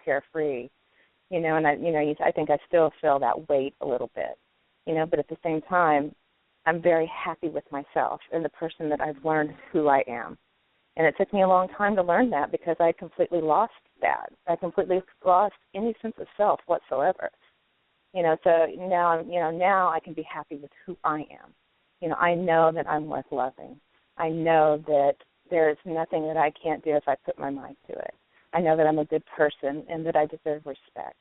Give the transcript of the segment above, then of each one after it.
carefree, and I think I still feel that weight a little bit, but at the same time, I'm very happy with myself and the person that I've learned who I am. And it took me a long time to learn that because I completely lost that. I completely lost any sense of self whatsoever. So now I can be happy with who I am. I know that I'm worth loving. I know that there is nothing that I can't do if I put my mind to it. I know that I'm a good person and that I deserve respect.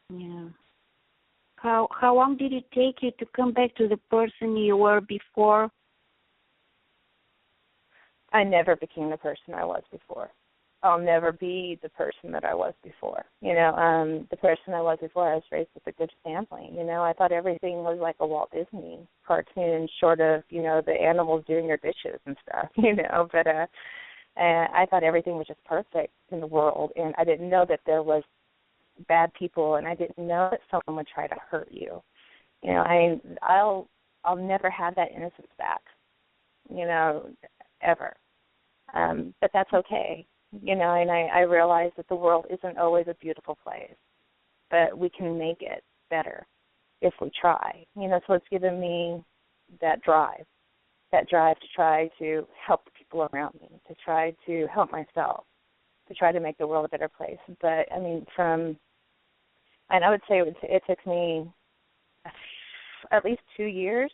Yeah. How long did it take you to come back to the person you were before? I never became the person I was before. I'll never be the person that I was before. The person I was before, I was raised with a good family. I thought everything was like a Walt Disney cartoon, short of, the animals doing their dishes and stuff, But I thought everything was just perfect in the world, and I didn't know that there was bad people, and I didn't know that someone would try to hurt you. I'll never have that innocence back, ever. But that's okay. And I realize that the world isn't always a beautiful place, but we can make it better if we try. So it's given me that drive to try to help the people around me, to try to help myself, to try to make the world a better place. But, and I would say it took me at least 2 years,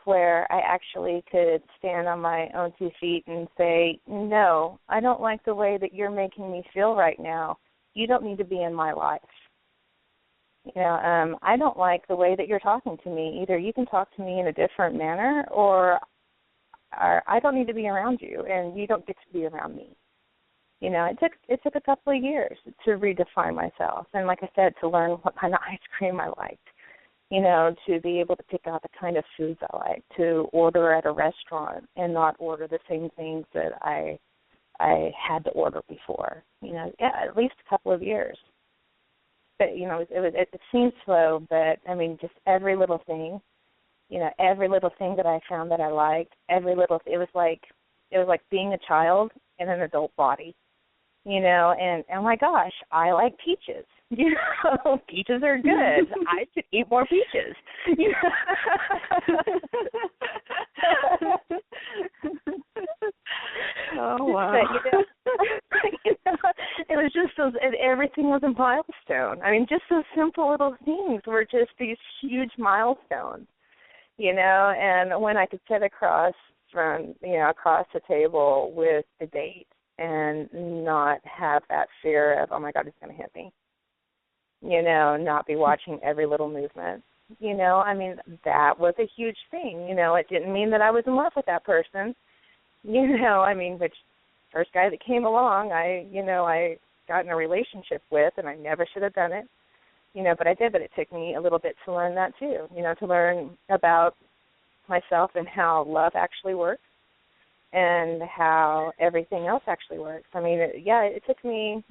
where I actually could stand on my own 2 feet and say, no, I don't like the way that you're making me feel right now. You don't need to be in my life. I don't like the way that you're talking to me. Either you can talk to me in a different manner, or I don't need to be around you, and you don't get to be around me. It took a couple of years to redefine myself, and like I said, to learn what kind of ice cream I liked. To be able to pick out the kind of foods I like, to order at a restaurant and not order the same things that I had to order before. At least a couple of years. But it seemed slow, but just every little thing, every little thing that I found that I liked, it was like being a child in an adult body. And oh my gosh, I like peaches. Peaches are good. I should eat more peaches. Oh wow! It was just everything was a milestone. Just those simple little things were just these huge milestones. And when I could sit across the table with the date and not have that fear of, oh my God, it's going to hit me. Not be watching every little movement. That was a huge thing. It didn't mean that I was in love with that person. Which first guy that came along, I got in a relationship with, and I never should have done it. But I did. But it took me a little bit to learn that too. To learn about myself and how love actually works, and how everything else actually works. It took me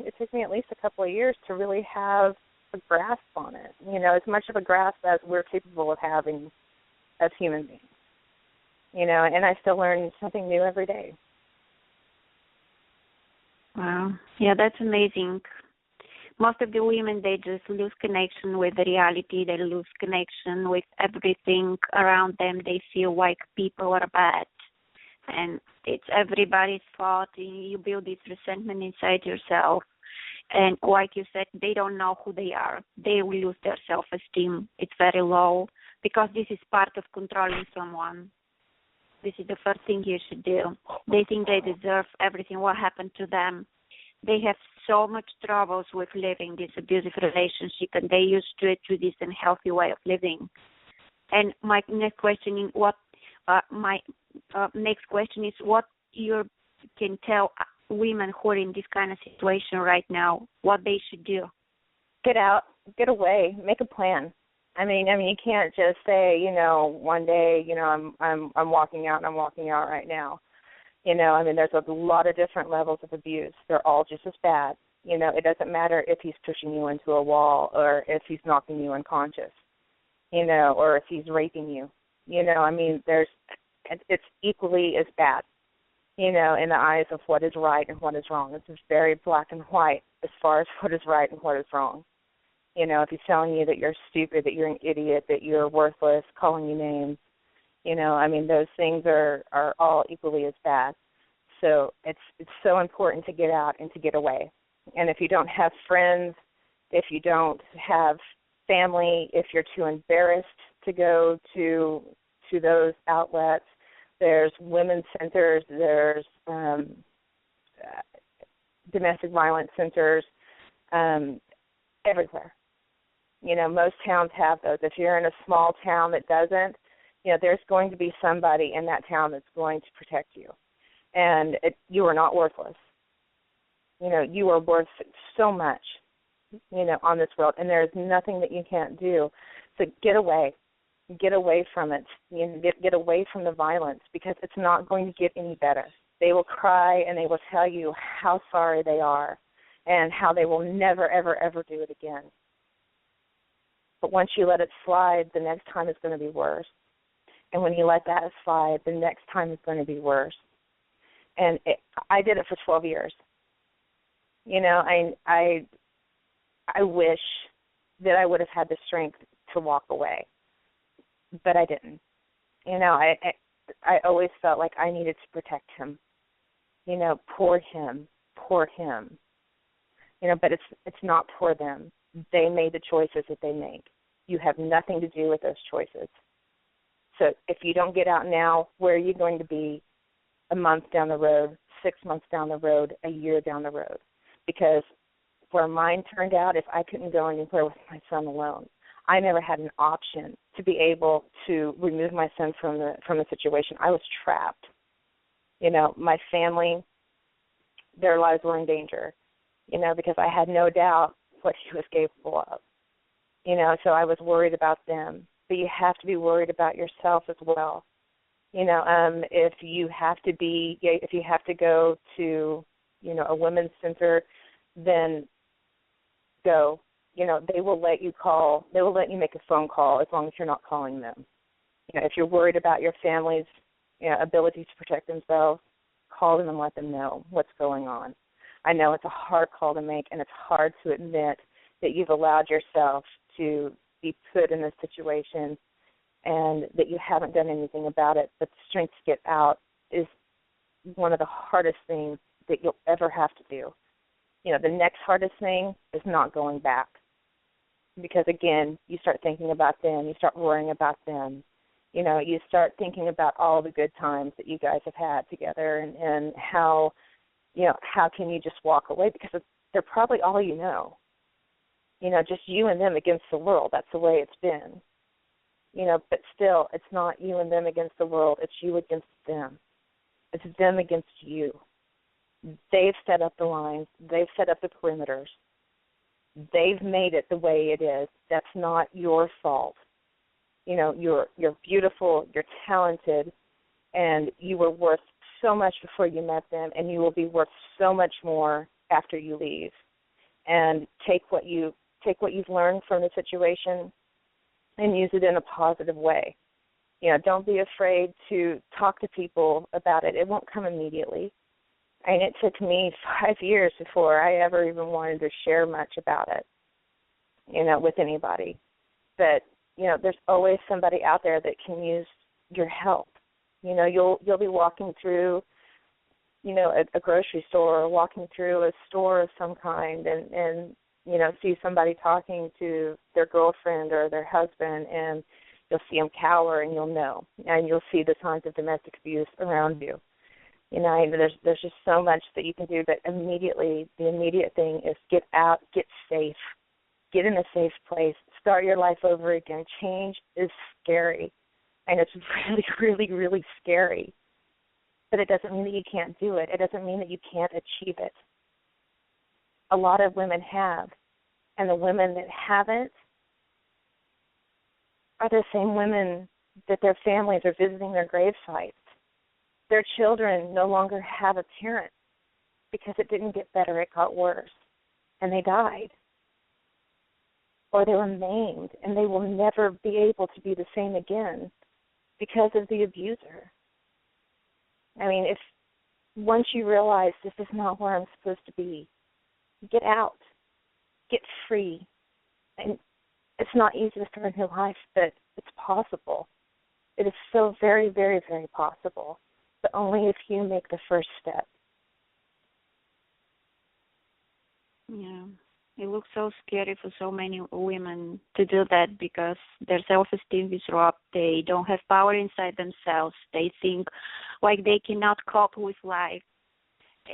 at least a couple of years to really have a grasp on it. As much of a grasp as we're capable of having as human beings. And I still learn something new every day. Wow. Yeah, that's amazing. Most of the women, they just lose connection with the reality. They lose connection with everything around them. They feel like people are bad. And it's everybody's fault. You build this resentment inside yourself. And like you said, they don't know who they are. They will lose their self-esteem. It's very low because this is part of controlling someone. This is the first thing you should do. They think they deserve everything what happened to them. They have so much troubles with living this abusive relationship, and they used to it to this unhealthy way of living. And my next question is what you can tell women who are in this kind of situation right now, what they should do. Get out, get away, make a plan. You can't just say, one day, I'm walking out and I'm walking out right now. There's a lot of different levels of abuse. They're all just as bad. It doesn't matter if he's pushing you into a wall or if he's knocking you unconscious, or if he's raping you. It's equally as bad. in the eyes of what is right and what is wrong. It's just very black and white as far as what is right and what is wrong. If he's telling you that you're stupid, that you're an idiot, that you're worthless, calling you names, those things are all equally as bad. So it's so important to get out and to get away. And if you don't have friends, if you don't have family, if you're too embarrassed to go to those outlets, there's women's centers, there's domestic violence centers everywhere. Most towns have those. If you're in a small town that doesn't, there's going to be somebody in that town that's going to protect you. And you are not worthless. You are worth so much, on this world, and there's nothing that you can't do. So get away from it. Get away from the violence, because it's not going to get any better. They will cry and they will tell you how sorry they are and how they will never, ever, ever do it again. But once you let it slide, the next time it's going to be worse. And when you let that slide, the next time is going to be worse. And I did it for 12 years. I wish that I would have had the strength to walk away, but I didn't. I always felt like I needed to protect him. Poor him. But it's not for them. They made the choices that they make. You have nothing to do with those choices. So if you don't get out now, where are you going to be a month down the road, 6 months down the road, a year down the road? Because where mine turned out, if I couldn't go anywhere with my son alone, I never had an option to be able to remove my son from the situation. I was trapped. My family, their lives were in danger, because I had no doubt what he was capable of. So I was worried about them. But you have to be worried about yourself as well. If you have to go to, a women's center, then go. They will let you call. They will let you make a phone call as long as you're not calling them. If you're worried about your family's ability to protect themselves, call them and let them know what's going on. I know it's a hard call to make, and it's hard to admit that you've allowed yourself to be put in this situation and that you haven't done anything about it. But the strength to get out is one of the hardest things that you'll ever have to do. The next hardest thing is not going back, because, again, you start thinking about them, you start worrying about them. You start thinking about all the good times that you guys have had together, and how can you just walk away, because they're probably all you know. Just you and them against the world. That's the way it's been. But still, it's not you and them against the world. It's you against them. It's them against you. They've set up the lines. They've set up the perimeters. They've made it the way it is. That's not your fault. You're beautiful, you're talented, and you were worth so much before you met them, and you will be worth so much more after you leave. And take what you've learned from the situation and use it in a positive way. Don't be afraid to talk to people about it. It won't come immediately. It took me 5 years before I ever even wanted to share much about it, with anybody. But, there's always somebody out there that can use your help. You'll be walking through, a grocery store, or walking through a store of some kind, and see somebody talking to their girlfriend or their husband, and you'll see them cower, and you'll know. And you'll see the signs of domestic abuse around you. There's just so much that you can do, but the immediate thing is get out, get safe, get in a safe place, start your life over again. Change is scary, and it's really, really, really scary. But it doesn't mean that you can't do it. It doesn't mean that you can't achieve it. A lot of women have, and the women that haven't are the same women that their families are visiting their grave sites. Their children no longer have a parent because it didn't get better, it got worse, and they died. Or they were maimed, and they will never be able to be the same again because of the abuser. once you realize this is not where I'm supposed to be, get out, get free. And it's not easy to start a new life, but it's possible. It is so very, very, very possible, but only if you make the first step. Yeah. It looks so scary for so many women to do that because their self-esteem is robbed. They don't have power inside themselves. They think like they cannot cope with life.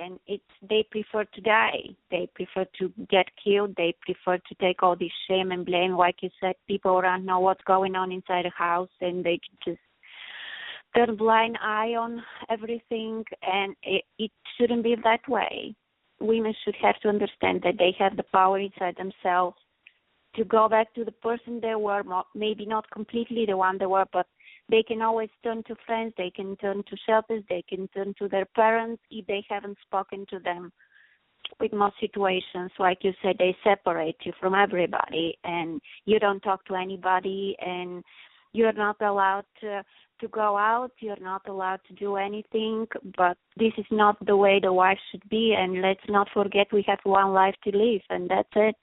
And they prefer to die. They prefer to get killed. They prefer to take all this shame and blame. Like you said, people don't know what's going on inside the house, and they just turn a blind eye on everything, and it shouldn't be that way. Women should have to understand that they have the power inside themselves to go back to the person they were, maybe not completely the one they were, but they can always turn to friends, they can turn to shelters, they can turn to their parents if they haven't spoken to them. With most situations, like you said, they separate you from everybody, and you don't talk to anybody, and you're not allowed to go out, you're not allowed to do anything, but this is not the way the life should be, and let's not forget we have one life to live, and that's it.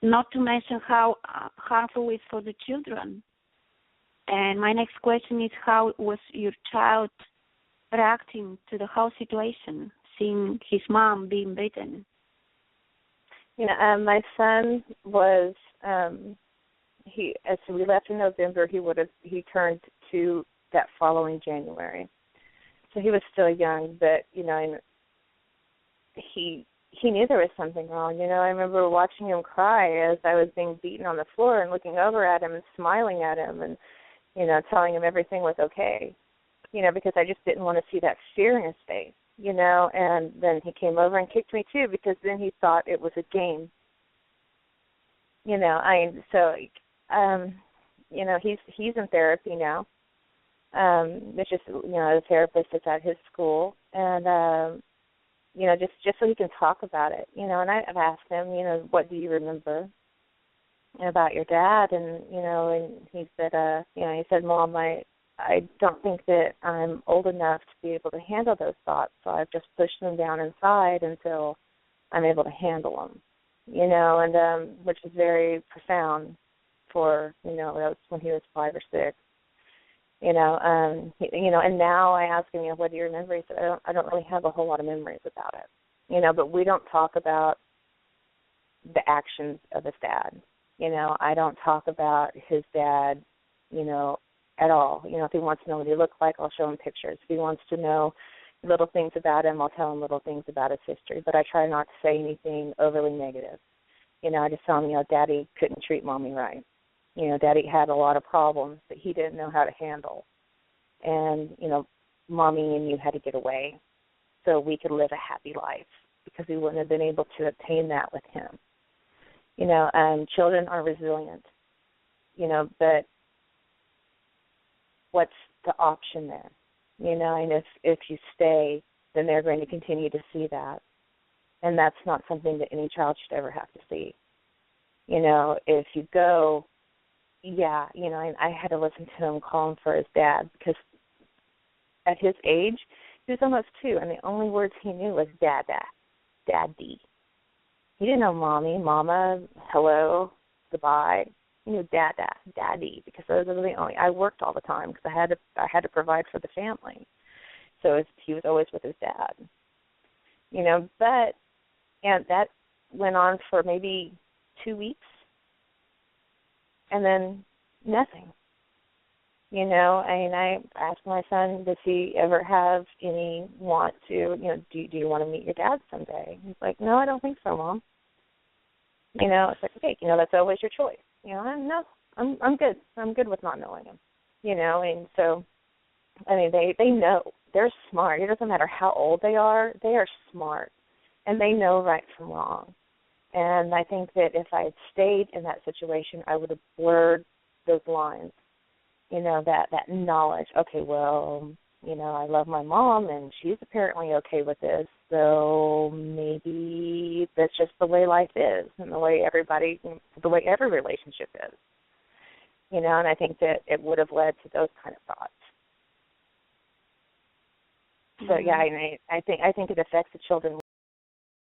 Not to mention how harmful it is for the children. And my next question is, how was your child reacting to the whole situation, seeing his mom being beaten? My son was, as we left in November, he turned 2 that following January. So he was still young, but, he knew there was something wrong. I remember watching him cry as I was being beaten on the floor and looking over at him and smiling at him and, telling him everything was okay, because I just didn't want to see that fear in his face, and then he came over and kicked me too because then he thought it was a game. He's in therapy now. It's just, the therapist is at his school, and, just so he can talk about it, and I've asked him, what do you remember about your dad? And, and he said, Mom, I don't think that I'm old enough to be able to handle those thoughts, so I've just pushed them down inside until I'm able to handle them, and which is very profound for, that was when he was 5 or 6. And now I ask him, what do you remember? He said, I don't really have a whole lot of memories about it, but we don't talk about the actions of his dad. I don't talk about his dad, at all. If he wants to know what he looked like, I'll show him pictures. If he wants to know little things about him, I'll tell him little things about his history. But I try not to say anything overly negative. I just tell him, Daddy couldn't treat Mommy right. Daddy had a lot of problems that he didn't know how to handle. And, Mommy and you had to get away so we could live a happy life because we wouldn't have been able to obtain that with him. Children are resilient, but what's the option there? And if you stay, then they're going to continue to see that. And that's not something that any child should ever have to see. If you go, I had to listen to him call him for his dad because at his age, he was almost 2, and the only words he knew was dada, daddy. He didn't know mommy, mama, hello, goodbye. He knew dada, daddy, because those are the only. I worked all the time because I had to provide for the family. So he was always with his dad. And that went on for maybe 2 weeks, and then nothing. I asked my son, does he ever have any want to, do you want to meet your dad someday? He's like, no, I don't think so, Mom. It's like, okay, that's always your choice. No, I'm good. I'm good with not knowing him. And so, they know. They're smart. It doesn't matter how old they are smart. And they know right from wrong. And I think that if I had stayed in that situation, I would have blurred those lines, that knowledge. Okay, well, I love my mom, and she's apparently okay with this, so maybe that's just the way life is and the way every relationship is. And I think that it would have led to those kind of thoughts. So yeah, I think it affects the children